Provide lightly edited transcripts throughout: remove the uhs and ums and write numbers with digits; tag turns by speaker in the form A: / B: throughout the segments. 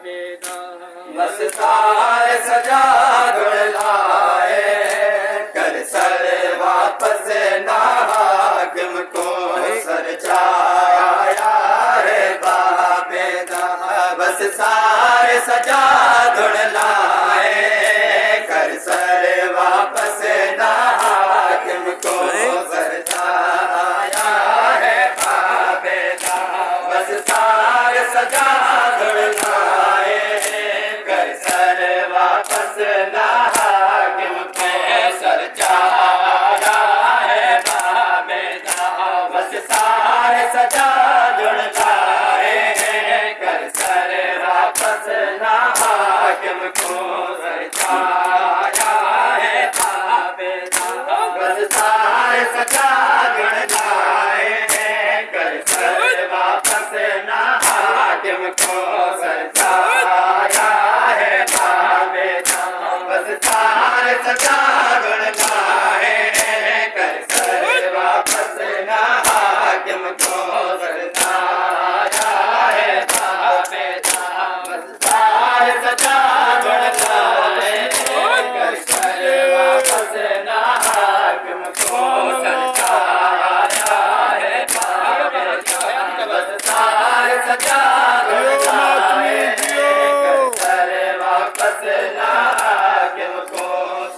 A: बेदा
B: बस सार सजा गुण लाए कर सर वापस ना हाकिम को सर चाया है बाबेदा बस सार सजा गुण लाए कर सर वापस ना हाकिम को सर चाया है बाबेदा बस सार सजा गुण लाए कर सर वापस ना हाकिम को सर चाया है बाबेदा बस सार सजा गुण लाए कर सर वापस ना हाकिम को सर चाया है बाबेदा बस सार सजा गुण लाए कर सर वापस ना हाकिम को सर चाया है बाबेदा बस सार सजा गुण लाए कर सर वापस ना हाकिम को सर चाया है बाबेदा बस सार सजा गुण लाए कर सर वापस ना हाकिम को सर चाया है बाबेदा बस सार सजा गुण लाए कर सर वापस ना हाकिम को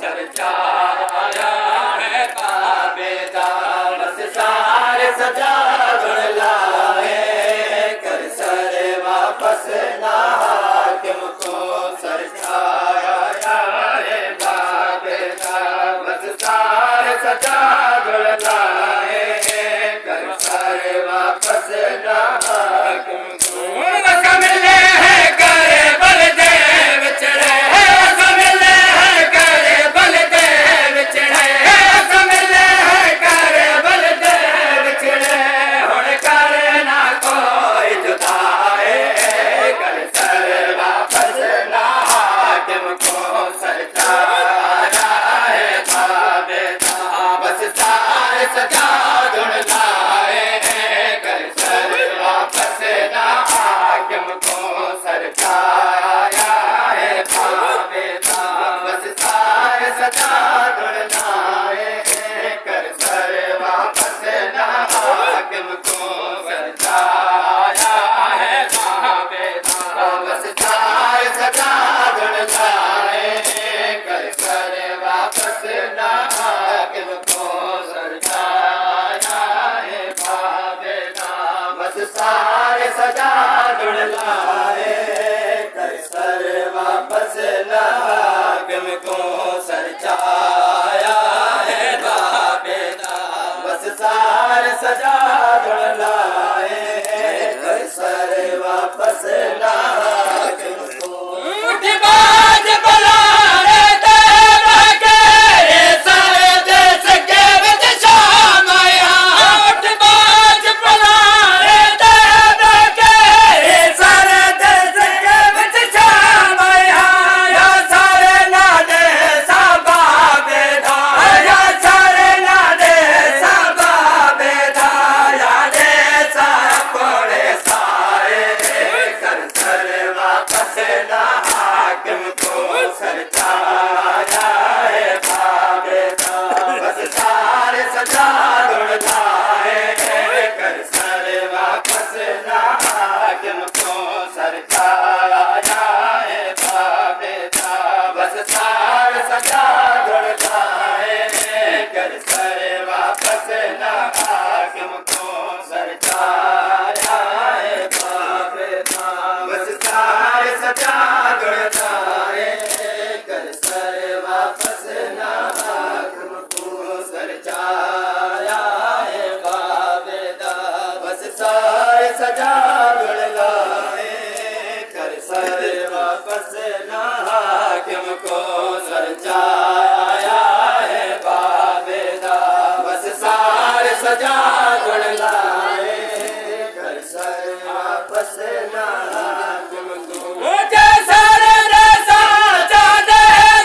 B: सर चाया है बाबेदा बस सार सजा गुण लाए कर सर वापस ना हाकिम को सर चाया है बाबेदा बस सार सजा गुण लाए कर सर वापस ना हाकिम को मिले है करे बलदेव चढ़े मिले है करे बलदेव चढ़े मिले है करे बलदेव चढ़े हुण करे ना कोई जुदाए कर सर वापस ना हाकिम को सर चाया है बाबेदा बस सार सजा गुण लाए कर सर वापस ना हाकिम को सर चाया है बाबेदा बस सार सजा गुण लाए कर सर वापस ना हाकिम को सर चाया है बाबेदा बस सार सजा गुण लाए कर सर वापस ना हाकिम को सर चाया है बाबेदा बस सार सजा गुण लाए कर सर वापस ना हाकिम को सर चाया है बाबेदा बस सार सजा गुण लाए कर सर वापस ना हाकिम को उठ बाज बुलाने दे बहके सारे देश के विच शाम आया उठ बाज बुलाने दे बहके सारे देश के विच शाम आया या सारे नादे साबा बेदा या सारे नादे साबा बेदा या दे सारा पड़े सारे कर सर वापस ना हाकिम को सर चाया है बाबेदा बस सार सजा गुण लाए कर सर वापस ना हाकिम को सर चाया है बाबेदा बस सार सजा गुण लाए कर सर वापस ना हाकिम को सर चाया है बाबेदा बस सार सजा गुण लाए कर सर वापस ना हाकिम को सर चाया है बाबेदा बस सार सजा गुण लाए कर सर वापस ना हाकिम को सर चाया है बाबेदा बस सार सजा गुण लाए कर सर वापस ना हाकिम को सारे रसा जाने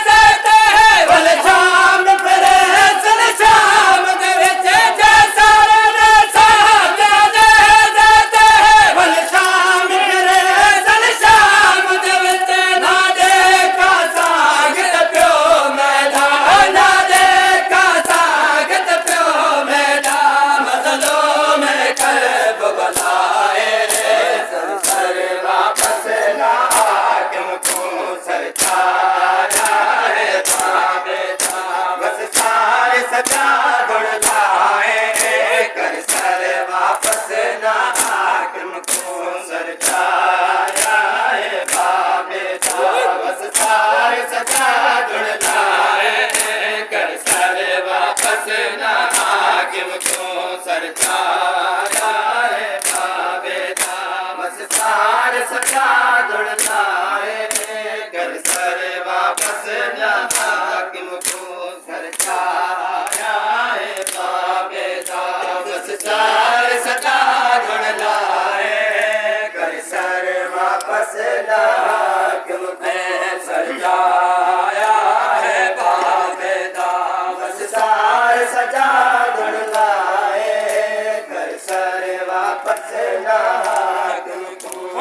B: देते बल शाम पर चल शाम दे विच सारे रसा जाने देते बल शाम पर चल शाम दे छाया है बाबे दा बस सारे सजा गुण लाए कर सर वापस ना हाकिम को सर छाया है बाबे दा बस सारे सजा गुण लाए कर सर वापस ना हाकिम को सर छाया है बाबे दा बस सारे सजा गुण लाए कर सर वापस ना हाकिम को सर छाया है बाबे दा बस सारे सजा गुण लाए कर सर वापस ना हाकिम को सर छाया है बाबे दा बस सारे सजा गुण लाए कर सर वापस ना हाकिम को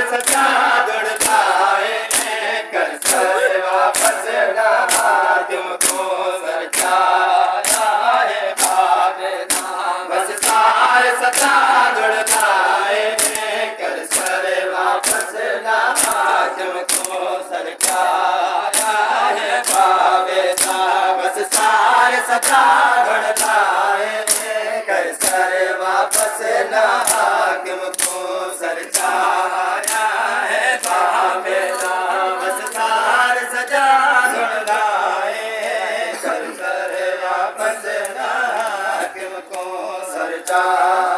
B: सजा गुण लाए कर सर वापस ना हाकिम को सर छाया है बाबे दा बस सारे सजा गुण लाए कर सर वापस ना हाकिम को सर छाया है बाबे दा बस सारे सजा गुण लाए कर सर वापस ना हाकिम को सर छाया है बाबे दा बस सारे सजा गुण लाए कर सर वापस ना हाकिम को सर छाया